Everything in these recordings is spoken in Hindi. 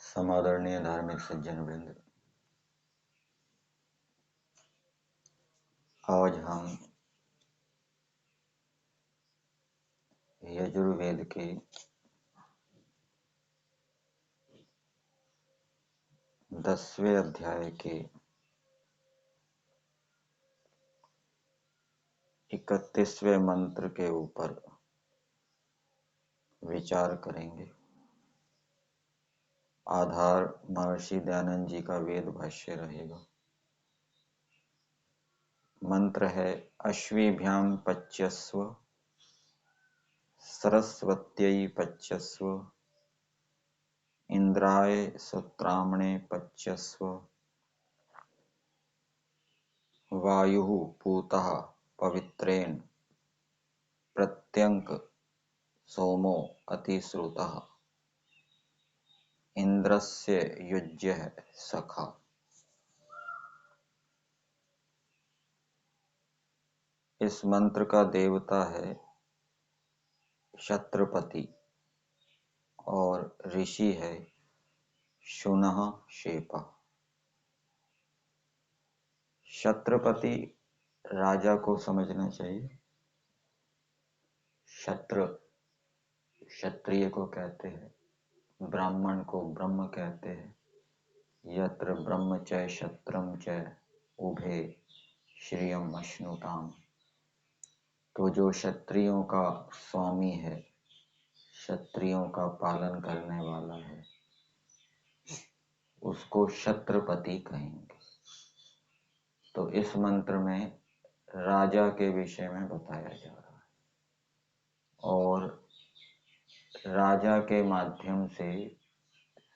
समादरणीय धार्मिक सज्जन वृंद, आज हम यजुर्वेद के 10वें अध्याय के 31वें मंत्र के ऊपर विचार करेंगे। आधार महर्षि दयानंद जी का वेद भाष्य रहेगा। मंत्र है अश्विभ्याम पच्यस्व सरस्वत्यै पच्यस्व इंद्राय सुत्रामणे पच्यस्व वायुः पूतः पवित्रेण प्रत्यंक सोमो अतिश्रुतः इंद्रस्य युज्यः सखा। इस मंत्र का देवता है छत्रपति और ऋषि है शुनः शेपा। छत्रपति राजा को समझना चाहिए। क्षत्र क्षत्रिय को कहते हैं, ब्राह्मण को ब्रह्म कहते हैं। यत्र ब्रह्म च क्षत्रम च उभे श्रियम अश्नुताम। तो जो क्षत्रियों का स्वामी है, क्षत्रियों का पालन करने वाला है, उसको छत्रपति कहेंगे। तो इस मंत्र में राजा के विषय में बताया जा रहा है और राजा के माध्यम से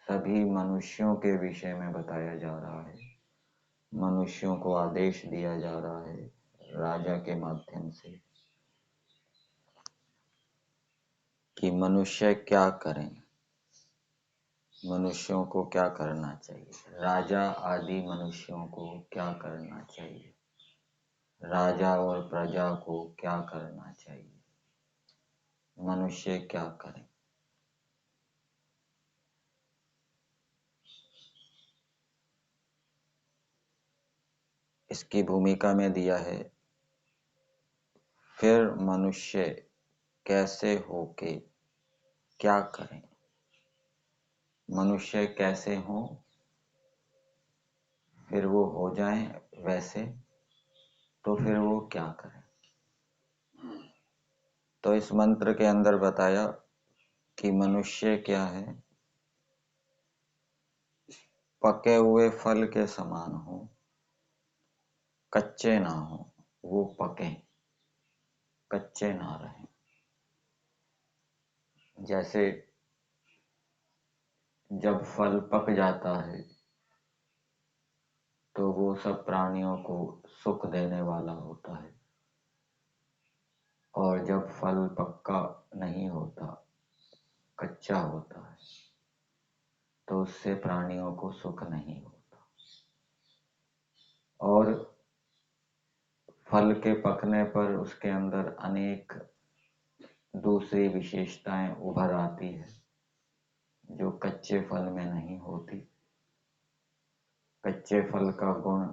सभी मनुष्यों के विषय में बताया जा रहा है। मनुष्यों को आदेश दिया जा रहा है राजा के माध्यम से कि मनुष्य क्या करें, मनुष्यों को क्या करना चाहिए, राजा आदि मनुष्यों को क्या करना चाहिए, राजा और प्रजा को क्या करना चाहिए, मनुष्य क्या करें। इसकी भूमिका में दिया है फिर मनुष्य कैसे होके क्या करें। मनुष्य कैसे हो फिर वो हो जाएं वैसे, तो फिर वो क्या करें। तो इस मंत्र के अंदर बताया कि मनुष्य क्या है, पके हुए फल के समान हो, कच्चे ना हो, वो पके, कच्चे ना रहें। जैसे जब फल पक जाता है तो वो सब प्राणियों को सुख देने वाला होता है, और जब फल पक्का नहीं होता, कच्चा होता है, तो उससे प्राणियों को सुख नहीं होता। और फल के पकने पर उसके अंदर अनेक दूसरी विशेषताएं उभर आती है जो कच्चे फल में नहीं होती। कच्चे फल का गुण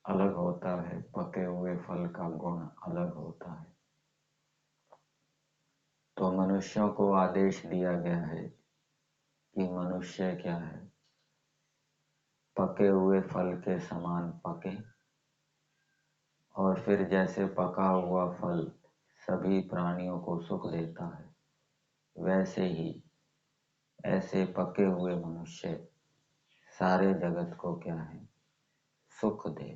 अलग होता है, पके हुए फल का गुण अलग होता है। तो मनुष्यों को आदेश दिया गया है कि मनुष्य क्या है, पके हुए फल के समान पके, और फिर जैसे पका हुआ फल सभी प्राणियों को सुख देता है, वैसे ही ऐसे पके हुए मनुष्य सारे जगत को क्या है, सुख दे।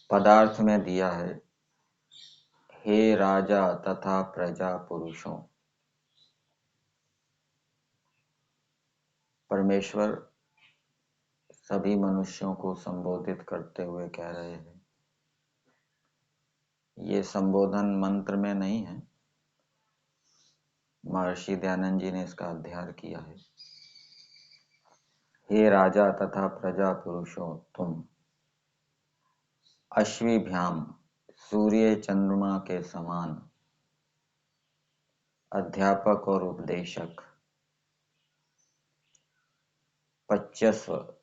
पदार्थ में दिया है हे राजा तथा प्रजा पुरुषों। परमेश्वर सभी मनुष्यों को संबोधित करते हुए कह रहे हैं। ये संबोधन मंत्र में नहीं है, महर्षि दयानंद जी ने इसका अध्ययन किया है। हे राजा तथा प्रजा पुरुषों, तुम अश्विभ्याम सूर्य चंद्रमा के समान अध्यापक और उपदेशक, पच्चस्व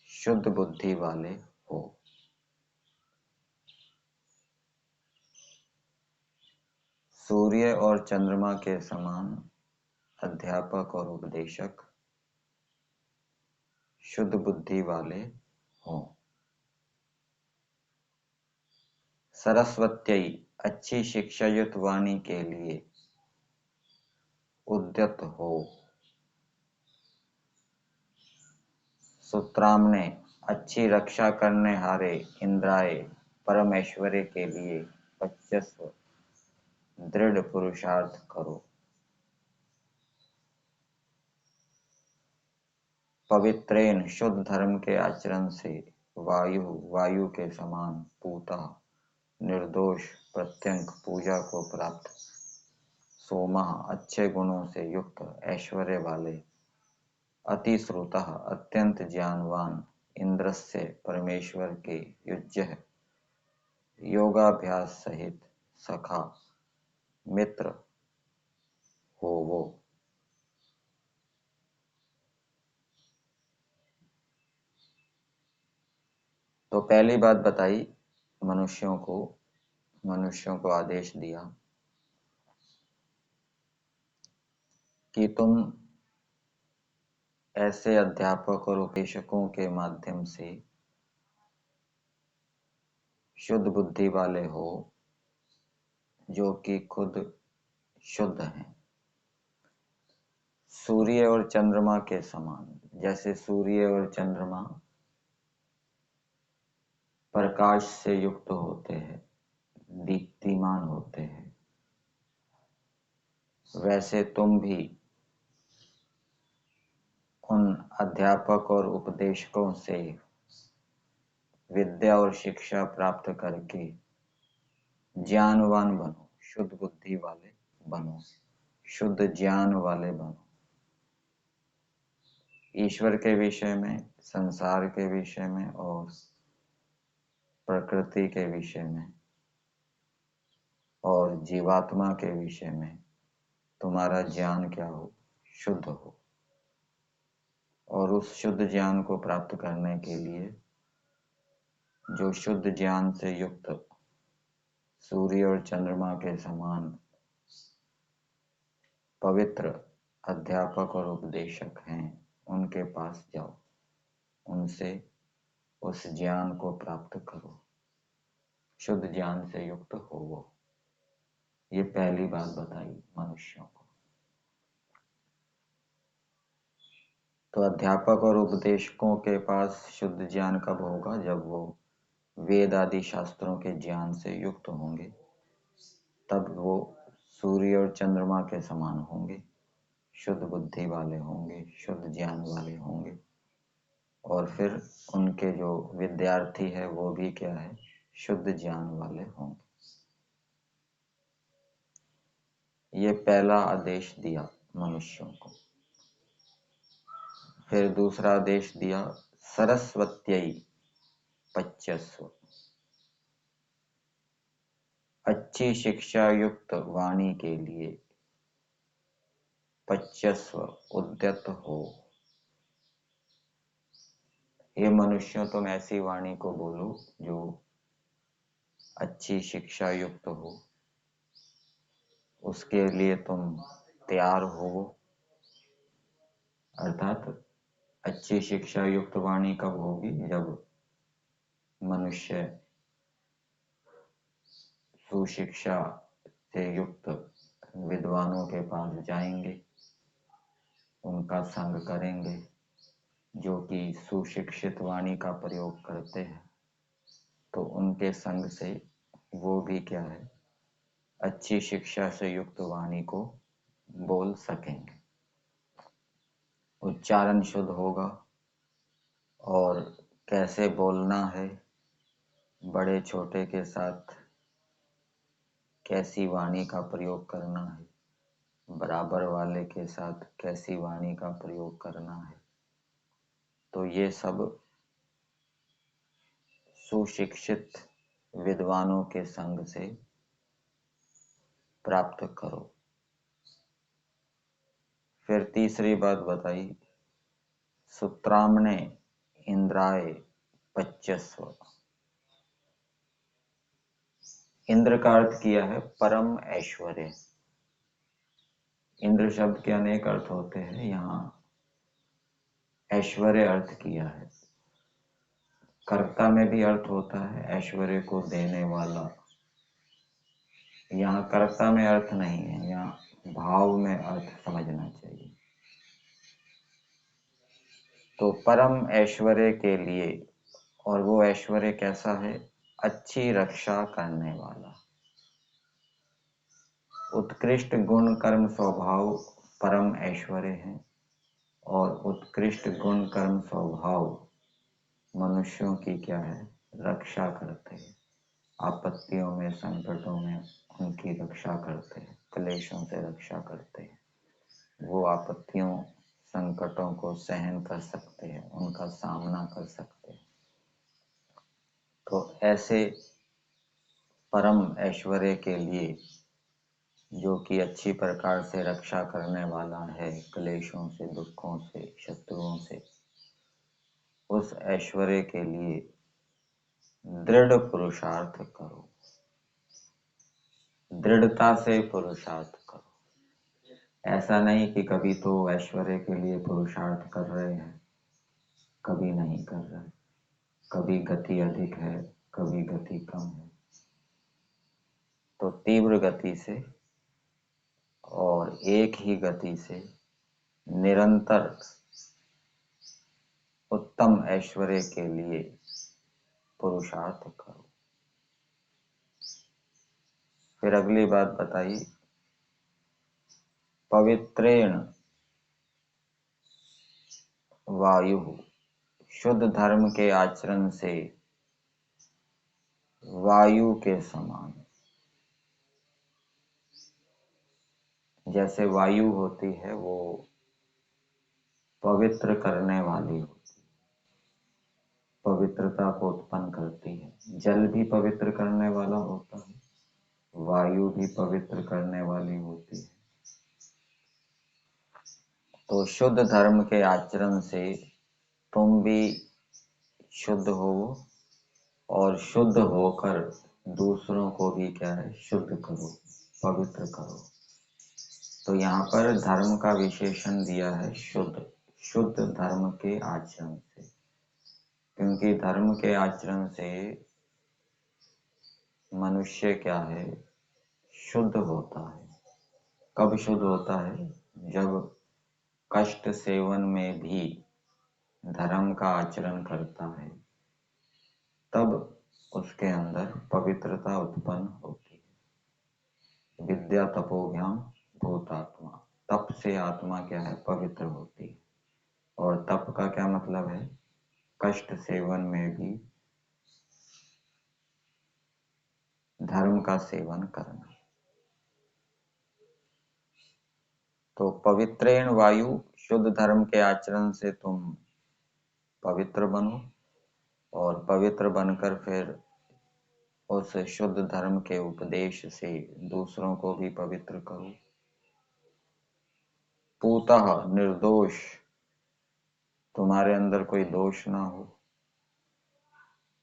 शुद्ध बुद्धि वाले हो। सूर्य और चंद्रमा के समान अध्यापक और उपदेशक शुद्ध बुद्धि वाले हो। सरस्वत्यई अच्छी शिक्षायुक्त वाणी के लिए उद्यत हो। सूत्रामणे अच्छी रक्षा करने हारे इंद्राय परमेश्वरे के लिए पच्चस्व दृढ़ पुरुषार्थ करो। पवित्रेन शुद्ध धर्म के आचरण से वायु के समान पूता निर्दोष प्रत्यंक पूजा को प्राप्त। सोमा अच्छे गुणों से युक्त ऐश्वर्य वाले। अतिश्रुतः अत्यंत ज्ञानवान इंद्रस्य परमेश्वर के युज्य योगाभ्यास सहित सखा मित्र हो वो। तो पहली बात बताई, मनुष्यों को आदेश दिया कि तुम ऐसे अध्यापक और उपदेशकों के माध्यम से शुद्ध बुद्धि वाले हो जो कि खुद शुद्ध हैं। सूर्य और चंद्रमा के समान, जैसे सूर्य और चंद्रमा प्रकाश से युक्त होते हैं, दीप्तिमान होते हैं, वैसे तुम भी उन अध्यापक और उपदेशकों से विद्या और शिक्षा प्राप्त करके ज्ञानवान बनो, शुद्ध बुद्धि वाले बनो, शुद्ध ज्ञान वाले बनो। ईश्वर के विषय में, संसार के विषय में और प्रकृति के विषय में और जीवात्मा के विषय में तुम्हारा ज्ञान क्या हो? शुद्ध हो। और उस शुद्ध ज्ञान को प्राप्त करने के लिए जो शुद्ध ज्ञान से युक्त सूर्य और चंद्रमा के समान पवित्र अध्यापक और उपदेशक हैं, उनके पास जाओ, उनसे उस ज्ञान को प्राप्त करो, शुद्ध ज्ञान से युक्त हो वो। ये पहली बात बताई मनुष्यों को। तो अध्यापक और उपदेशकों के पास शुद्ध ज्ञान कब होगा? जब वो वेद आदि शास्त्रों के ज्ञान से युक्त होंगे, तब वो सूर्य और चंद्रमा के समान होंगे, शुद्ध बुद्धि वाले होंगे, शुद्ध ज्ञान वाले होंगे। और फिर उनके जो विद्यार्थी है वो भी क्या है? शुद्ध ज्ञान वाले होंगे। ये पहला आदेश दिया मनुष्यों को। फिर दूसरा आदेश दिया सरस्वत्यई पच्चस्व, अच्छी शिक्षा युक्त वाणी के लिए पच्चस्व उद्यत हो। ये मनुष्यों, तुम ऐसी वाणी को बोलो जो अच्छी शिक्षा युक्त हो, उसके लिए तुम तैयार हो। अर्थात अच्छी शिक्षा युक्त वाणी कब होगी? जब मनुष्य सुशिक्षा से युक्त विद्वानों के पास जाएंगे, उनका संग करेंगे, जो कि सुशिक्षित वाणी का प्रयोग करते हैं, तो उनके संग से वो भी क्या है? अच्छी शिक्षा से युक्त वाणी को बोल सकेंगे। उच्चारण शुद्ध होगा और कैसे बोलना है, बड़े छोटे के साथ कैसी वाणी का प्रयोग करना है, बराबर वाले के साथ कैसी वाणी का प्रयोग करना है, तो ये सब सुशिक्षित विद्वानों के संग से प्राप्त करो। फिर तीसरी बात बताई, सूत्रामणे इंद्राय पच्यस्व। इंद्र का अर्थ किया है परम ऐश्वर्य। इंद्र शब्द के अनेक अर्थ होते हैं, यहाँ ऐश्वर्य अर्थ किया है। कर्ता में भी अर्थ होता है ऐश्वर्य को देने वाला। यहाँ कर्ता में अर्थ नहीं है, यहाँ भाव में अर्थ समझना चाहिए। तो परम ऐश्वर्य के लिए, और वो ऐश्वर्य कैसा है? अच्छी रक्षा करने वाला। उत्कृष्ट गुण कर्म स्वभाव परम ऐश्वर्य है, और उत्कृष्ट गुण कर्म स्वभाव मनुष्यों की क्या है? रक्षा करते हैं। आपत्तियों में, संकटों में उनकी रक्षा करते हैं, क्लेशों से रक्षा करते हैं। वो आपत्तियों, संकटों को सहन कर सकते हैं, उनका सामना कर सकते हैं। तो ऐसे परम ऐश्वर्य के लिए, जो कि अच्छी प्रकार से रक्षा करने वाला है क्लेशों से, दुखों से, शत्रुओं से, उस ऐश्वर्य के लिए दृढ़ पुरुषार्थ करो। दृढ़ता से पुरुषार्थ करो। ऐसा नहीं कि कभी तो ऐश्वर्य के लिए पुरुषार्थ कर रहे हैं, कभी नहीं कर रहे, कभी गति अधिक है, कभी गति कम है। तो तीव्र गति से और एक ही गति से निरंतर उत्तम ऐश्वर्य के लिए पुरुषार्थ करो। फिर अगली बात बताई, पवित्रेण वायु, शुद्ध धर्म के आचरण से वायु के समान। जैसे वायु होती है वो पवित्र करने वाली होती है, पवित्रता को उत्पन्न करती है। जल भी पवित्र करने वाला होता है, वायु भी पवित्र करने वाली होती है। तो शुद्ध धर्म के आचरण से तुम भी शुद्ध हो, और शुद्ध होकर दूसरों को भी क्या है? शुद्ध करो, पवित्र करो। तो यहाँ पर धर्म का विशेषण दिया है शुद्ध, शुद्ध धर्म के आचरण से। क्योंकि धर्म के आचरण से मनुष्य क्या है? शुद्ध होता है। कब शुद्ध होता है? जब कष्ट सेवन में भी धर्म का आचरण करता है, तब उसके अंदर पवित्रता उत्पन्न होती है। विद्या तपोभ्याम भूतात्मा, तप से आत्मा क्या है? पवित्र होती है। और तप का क्या मतलब है? कष्ट सेवन में भी धर्म का सेवन करना। तो पवित्रेण वायु, शुद्ध धर्म के आचरण से तुम पवित्र बनो, और पवित्र बनकर फिर उस शुद्ध धर्म के उपदेश से दूसरों को भी पवित्र करो। पूतः निर्दोष, तुम्हारे अंदर कोई दोष ना हो।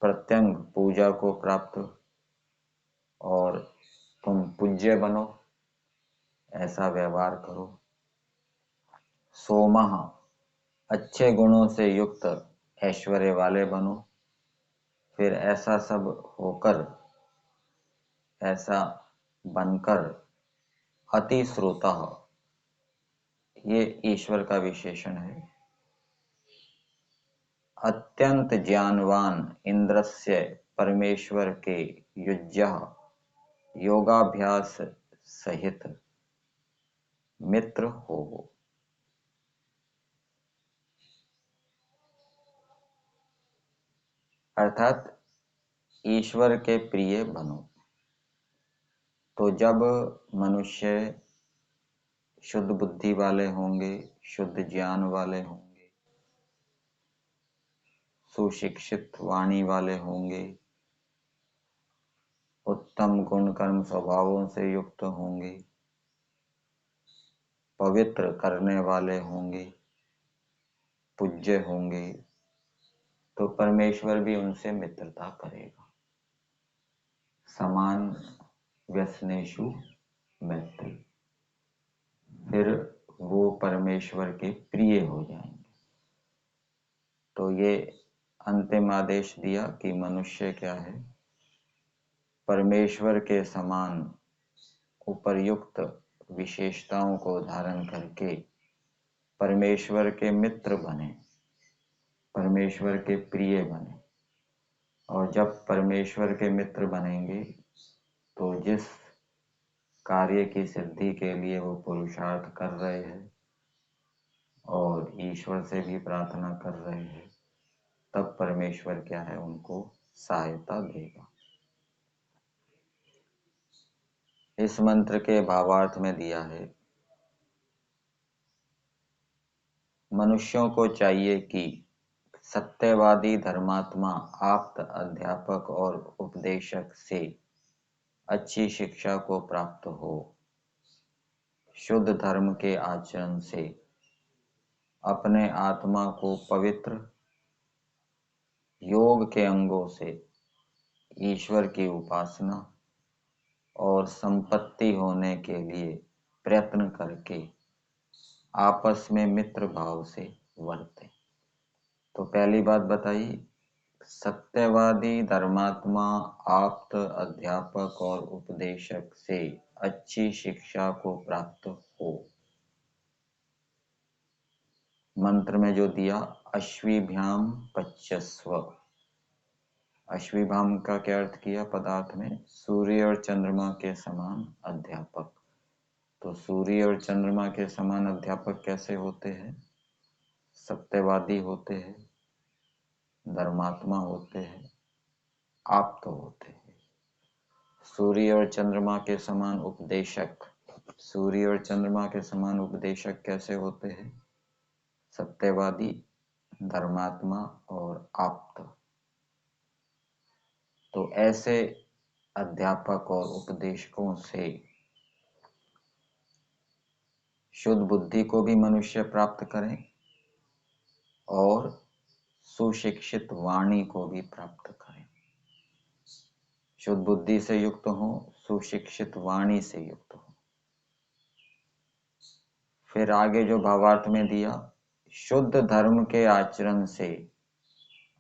प्रत्यंग, पूजा को प्राप्त, और तुम पूज्य बनो, ऐसा व्यवहार करो। सोमः, अच्छे गुणों से युक्त ऐश्वर्य वाले बनो। फिर ऐसा सब होकर, ऐसा बनकर, अति श्रोतः, ये ईश्वर का विशेषण है। अत्यंत ज्ञानवान इंद्रस्य, परमेश्वर के युज्यः, योगाभ्यास सहित मित्र हो। अर्थात ईश्वर के प्रिय बनो। तो जब मनुष्य शुद्ध बुद्धि वाले होंगे, शुद्ध ज्ञान वाले होंगे, सुशिक्षित वाणी वाले होंगे, उत्तम गुण कर्म स्वभावों से युक्त होंगे, पवित्र करने वाले होंगे, पूज्य होंगे, तो परमेश्वर भी उनसे मित्रता करेगा। समान व्यसनेषु मैत्री, फिर वो परमेश्वर के प्रिय हो जाएंगे। तो ये अंतिम आदेश दिया कि मनुष्य क्या है, परमेश्वर के समान उपर्युक्त विशेषताओं को धारण करके परमेश्वर के मित्र बने, परमेश्वर के प्रिय बने। और जब परमेश्वर के मित्र बनेंगे तो जिस कार्य की सिद्धि के लिए वो पुरुषार्थ कर रहे हैं और ईश्वर से भी प्रार्थना कर रहे हैं, तब परमेश्वर क्या है, उनको सहायता देगा। इस मंत्र के भावार्थ में दिया है, मनुष्यों को चाहिए कि सत्यवादी धर्मात्मा आप्त अध्यापक और उपदेशक से अच्छी शिक्षा को प्राप्त हो, शुद्ध धर्म के आचरण से अपने आत्मा को पवित्र, योग के अंगों से ईश्वर की उपासना और संपत्ति होने के लिए प्रयत्न करके आपस में मित्र भाव से वर्ते। तो पहली बात बताई, सत्यवादी धर्मात्मा आप्त अध्यापक और उपदेशक से अच्छी शिक्षा को प्राप्त हो। मंत्र में जो दिया, अश्विभ्याम पच्यस्व, अश्विभाम का क्या अर्थ किया पदार्थ में, सूर्य और चंद्रमा के समान अध्यापक। तो सूर्य और चंद्रमा के समान अध्यापक कैसे होते हैं, सत्यवादी होते हैं, धर्मात्मा होते हैं, आप्त होते हैं। सूर्य और चंद्रमा के समान उपदेशक, सूर्य और चंद्रमा के समान उपदेशक कैसे होते हैं, सत्यवादी, धर्मात्मा और आप्त। तो ऐसे अध्यापक और उपदेशकों से शुद्ध बुद्धि को भी मनुष्य प्राप्त करें और सुशिक्षित वाणी को भी प्राप्त करें। शुद्ध बुद्धि से युक्त हो, सुशिक्षित वाणी से युक्त हो। फिर आगे जो भावार्थ में दिया, शुद्ध धर्म के आचरण से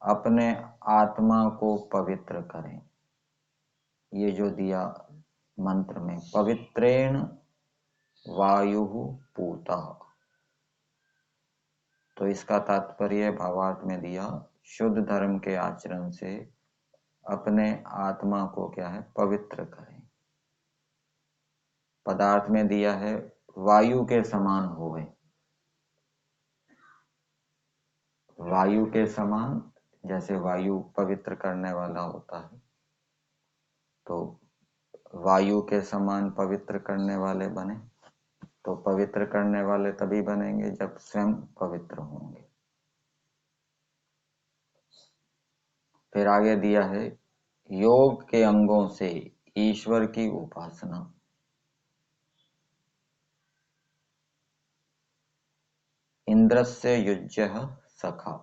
अपने आत्मा को पवित्र करें। ये जो दिया मंत्र में, पवित्रेण वायु पूता, तो इसका तात्पर्य भावार्थ में दिया, शुद्ध धर्म के आचरण से अपने आत्मा को क्या है, पवित्र करें। पदार्थ में दिया है, वायु के समान होवे। वायु के समान, जैसे वायु पवित्र करने वाला होता है, तो वायु के समान पवित्र करने वाले बने। तो पवित्र करने वाले तभी बनेंगे जब स्वयं पवित्र होंगे। फिर आगे दिया है, योग के अंगों से ईश्वर की उपासना। इंद्रस्य युज्यः सखा,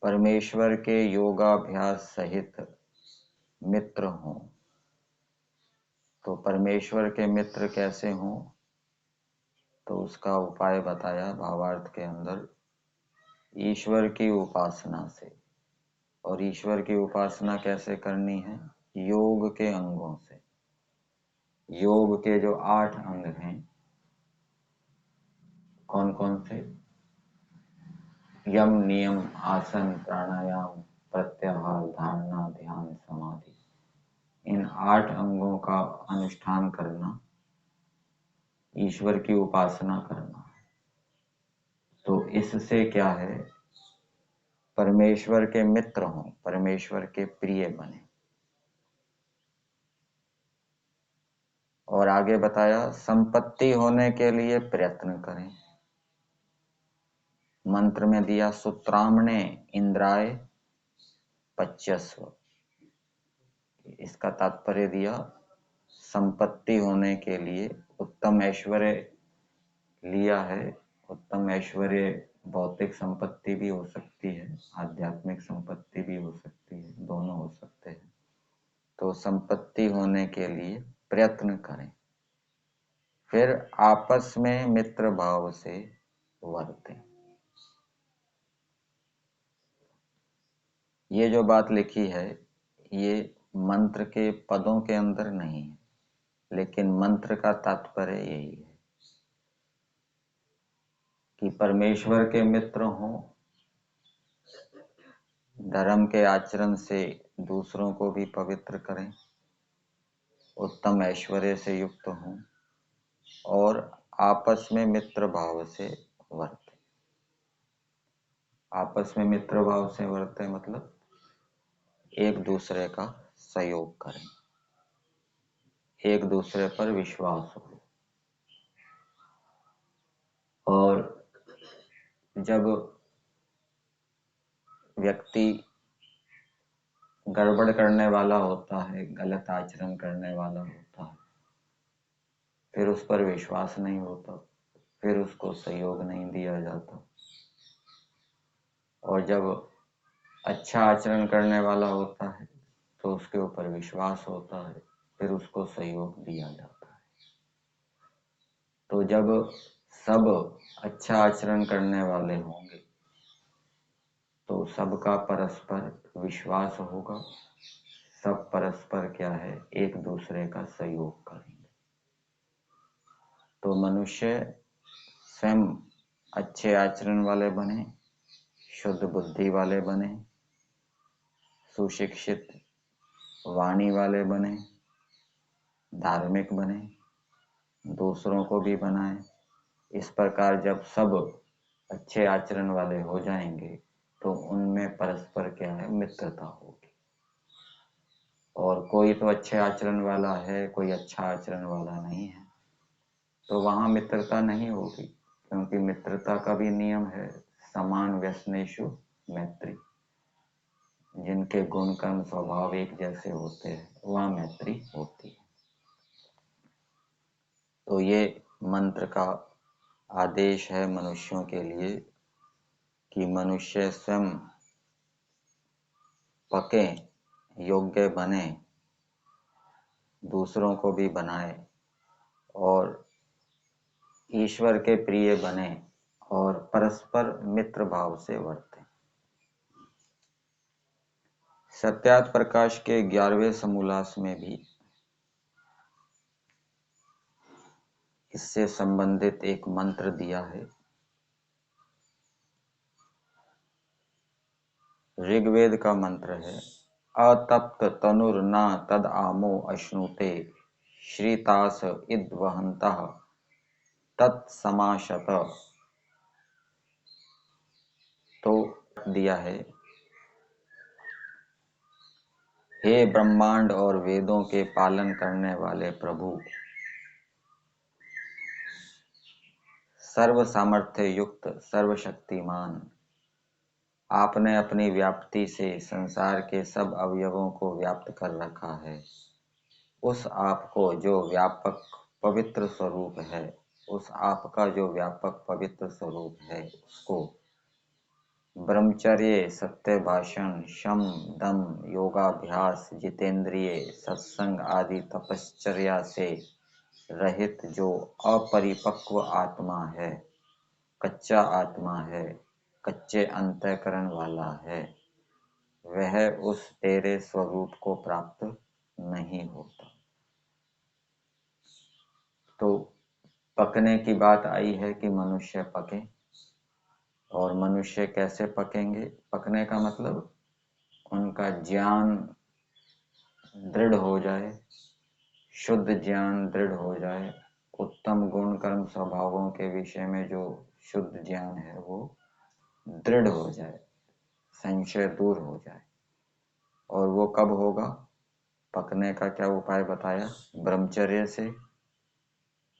परमेश्वर के योगाभ्यास सहित मित्र हों। तो परमेश्वर के मित्र कैसे हों, तो उसका उपाय बताया भावार्थ के अंदर, ईश्वर की उपासना से। और ईश्वर की उपासना कैसे करनी है, योग के अंगों से। योग के जो 8 अंग हैं, कौन कौन से, यम, नियम, आसन, प्राणायाम, प्रत्याहार, धारणा, ध्यान, समाधि, इन 8 अंगों का अनुष्ठान करना, ईश्वर की उपासना करना। तो इससे क्या है, परमेश्वर के मित्र हों, परमेश्वर के प्रिय बने। और आगे बताया, संपत्ति होने के लिए प्रयत्न करें। मंत्र में दिया, सूत्रामणे इंद्राय पच्यस्व, इसका तात्पर्य दिया, संपत्ति होने के लिए, उत्तम ऐश्वर्य लिया है। उत्तम ऐश्वर्य भौतिक संपत्ति भी हो सकती है, आध्यात्मिक संपत्ति भी हो सकती है, दोनों हो सकते हैं। तो संपत्ति होने के लिए प्रयत्न करें, फिर आपस में मित्र भाव से वर्तें। ये जो बात लिखी है ये मंत्र के पदों के अंदर नहीं है, लेकिन मंत्र का तात्पर्य यही है कि परमेश्वर के मित्र हों, धर्म के आचरण से दूसरों को भी पवित्र करें, उत्तम ऐश्वर्य से युक्त हों और आपस में मित्र भाव से वर्तें। आपस में मित्र भाव से वर्तें मतलब एक दूसरे का सहयोग करें, एक दूसरे पर विश्वास हो। और जब व्यक्ति गड़बड़ करने वाला होता है, गलत आचरण करने वाला होता है, फिर उस पर विश्वास नहीं होता, फिर उसको सहयोग नहीं दिया जाता। और जब अच्छा आचरण करने वाला होता है तो उसके ऊपर विश्वास होता है, फिर उसको सहयोग दिया जाता है। तो जब सब अच्छा आचरण करने वाले होंगे तो सबका परस्पर विश्वास होगा, सब परस्पर क्या है, एक दूसरे का सहयोग करेंगे। तो मनुष्य स्वयं अच्छे आचरण वाले बने, शुद्ध बुद्धि वाले बने, सुशिक्षित वाणी वाले बने, धार्मिक बने, दूसरों को भी बनाए। इस प्रकार जब सब अच्छे आचरण वाले हो जाएंगे तो उनमें परस्पर क्या है, मित्रता होगी। और कोई तो अच्छे आचरण वाला है, कोई अच्छा आचरण वाला नहीं है, तो वहां मित्रता नहीं होगी, क्योंकि मित्रता का भी नियम है, समान व्यसनेषु मैत्री। जिनके गुण कर्म स्वभाव एक जैसे होते हैं वहां मैत्री होती है। तो ये मंत्र का आदेश है मनुष्यों के लिए कि मनुष्य स्वयं पके, योग्य बने, दूसरों को भी बनाए और ईश्वर के प्रिय बने और परस्पर मित्र भाव से वर्तें। सत्यार्थ प्रकाश के 11वें समोल्लास में भी इससे संबंधित एक मंत्र दिया है। ऋग्वेद का मंत्र है, अतप्त तनुर न तद आमो अश्नुते श्रीतास इद्वहन्तः तत्समाशत। तो दिया है, हे ब्रह्मांड और वेदों के पालन करने वाले प्रभु, सर्व सामर्थ्य युक्त सर्वशक्तिमान, आपने अपनी व्याप्ति से संसार के सब अवयवों को व्याप्त कर रखा है। उस आप को जो व्यापक पवित्र स्वरूप है, उस आप का जो व्यापक पवित्र स्वरूप है, उसको ब्रह्मचर्य, सत्य भाषण, शम दम, योगाभ्यास, जितेंद्रिय, सत्संग आदि तपश्चर्या से रहित जो अपरिपक्व आत्मा है, कच्चा आत्मा है, कच्चे अंतःकरण वाला है, वह उस तेरे स्वरूप को प्राप्त नहीं होता। तो पकने की बात आई है कि मनुष्य पके, और मनुष्य कैसे पकेंगे? पकने का मतलब उनका ज्ञान दृढ़ हो जाए, शुद्ध ज्ञान दृढ़ हो जाए, उत्तम गुण कर्म स्वभावों के विषय में जो शुद्ध ज्ञान है वो दृढ़ हो जाए, संशय दूर हो जाए। और वो कब होगा? पकने का क्या उपाय बताया? ब्रह्मचर्य से,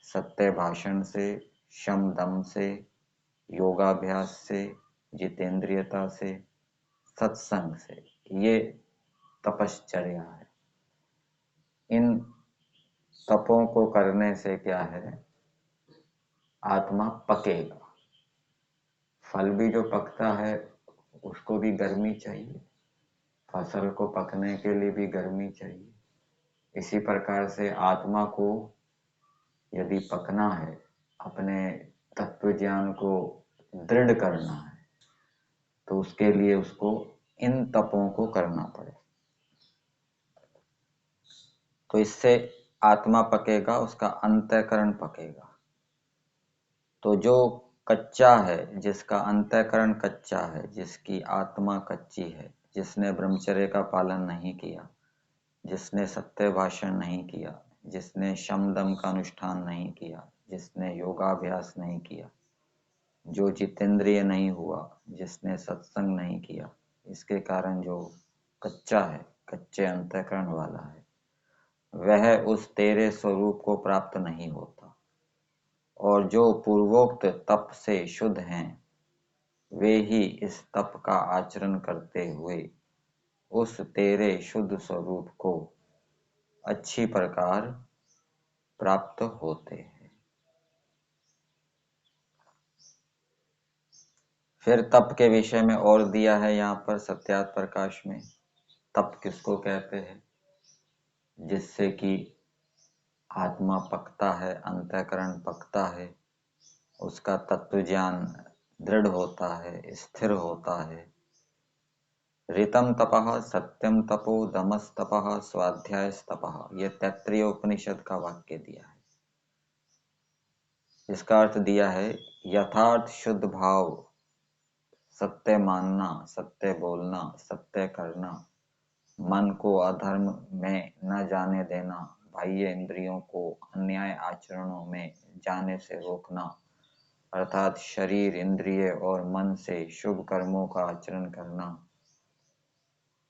सत्य भाषण से, शम दम से, योगाभ्यास से, जितेंद्रियता से, सत्संग से। ये तपश्चर्या है। इन तपों को करने से क्या है, आत्मा पकेगा। फल भी जो पकता है उसको भी गर्मी चाहिए, फसल को पकने के लिए भी गर्मी चाहिए। इसी प्रकार से आत्मा को यदि पकना है, अपने तत्व ज्ञान को दृढ़ करना है, तो उसके लिए उसको इन तपों को करना पड़े। तो इससे आत्मा पकेगा, उसका अंतःकरण पकेगा। तो जो कच्चा है, जिसका अंतःकरण कच्चा है, जिसकी आत्मा कच्ची है, जिसने ब्रह्मचर्य का पालन नहीं किया, जिसने सत्य भाषण नहीं किया, जिसने शम दम का अनुष्ठान नहीं किया, जिसने योगाभ्यास नहीं किया, जो जितेंद्रिय नहीं हुआ, जिसने सत्संग नहीं किया, इसके कारण जो कच्चा है, कच्चे अंतःकरण वाला है, वह उस तेरे स्वरूप को प्राप्त नहीं होता। और जो पूर्वोक्त तप से शुद्ध हैं, वे ही इस तप का आचरण करते हुए उस तेरे शुद्ध स्वरूप को अच्छी प्रकार प्राप्त होते हैं। फिर तप के विषय में और दिया है यहाँ पर सत्यार्थ प्रकाश में। तप किसको कहते हैं? जिससे कि आत्मा पकता है, अंतःकरण पकता है, उसका तत्व ज्ञान दृढ़ होता है, स्थिर होता है। ऋतम तपः, सत्यम तपो, दमस तपः, स्वाध्याय तपः, ये तैत्तिरीय उपनिषद का वाक्य दिया है। इसका अर्थ दिया है यथार्थ शुद्ध भाव, सत्य मानना, सत्य बोलना, सत्य करना, मन को अधर्म में न जाने देना, बाह्य इंद्रियों को अन्याय आचरणों में जाने से रोकना, अर्थात शरीर, इंद्रिय और मन से शुभ कर्मों का आचरण करना,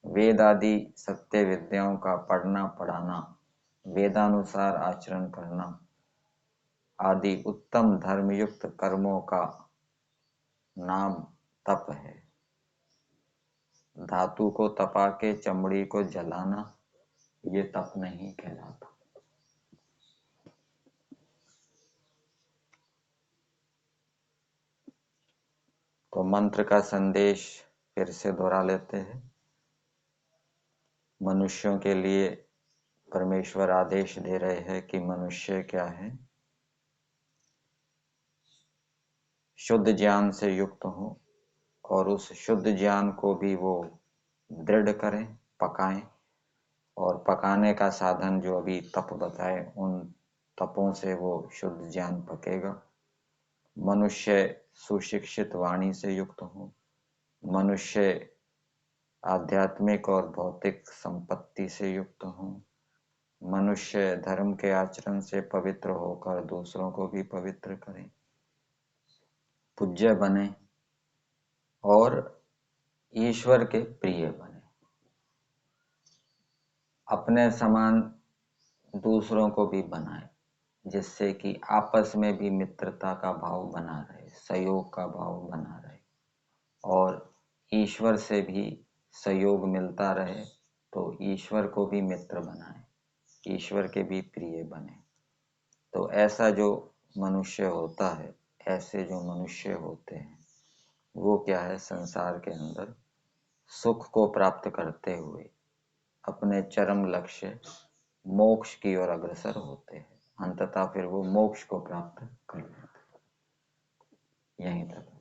वेद आदि सत्य विद्याओं का पढ़ना पढ़ाना, वेदानुसार आचरण करना आदि उत्तम धर्मयुक्त कर्मों का नाम तप है। धातु को तपा के चमड़ी को जलाना ये तप नहीं कहलाता। तो मंत्र का संदेश फिर से दोहरा लेते हैं। मनुष्यों के लिए परमेश्वर आदेश दे रहे हैं कि मनुष्य क्या है, शुद्ध ज्ञान से युक्त हो और उस शुद्ध ज्ञान को भी वो दृढ़ करें, पकाएं। और पकाने का साधन जो अभी तप बताए, उन तपों से वो शुद्ध ज्ञान पकेगा। मनुष्य सुशिक्षित वाणी से युक्त हो, मनुष्य आध्यात्मिक और भौतिक संपत्ति से युक्त हो, मनुष्य धर्म के आचरण से पवित्र होकर दूसरों को भी पवित्र करें, पूज्य बने और ईश्वर के प्रिय बने, अपने समान दूसरों को भी बनाए, जिससे कि आपस में भी मित्रता का भाव बना रहे, सहयोग का भाव बना रहे और ईश्वर से भी सहयोग मिलता रहे। तो ईश्वर को भी मित्र बनाए, ईश्वर के भी प्रिय बने। तो ऐसा जो मनुष्य होता है, ऐसे जो मनुष्य होते हैं, वो क्या है, संसार के अंदर सुख को प्राप्त करते हुए अपने चरम लक्ष्य मोक्ष की ओर अग्रसर होते हैं। अंततः फिर वो मोक्ष को प्राप्त कर लेते हैं। यहीं तक।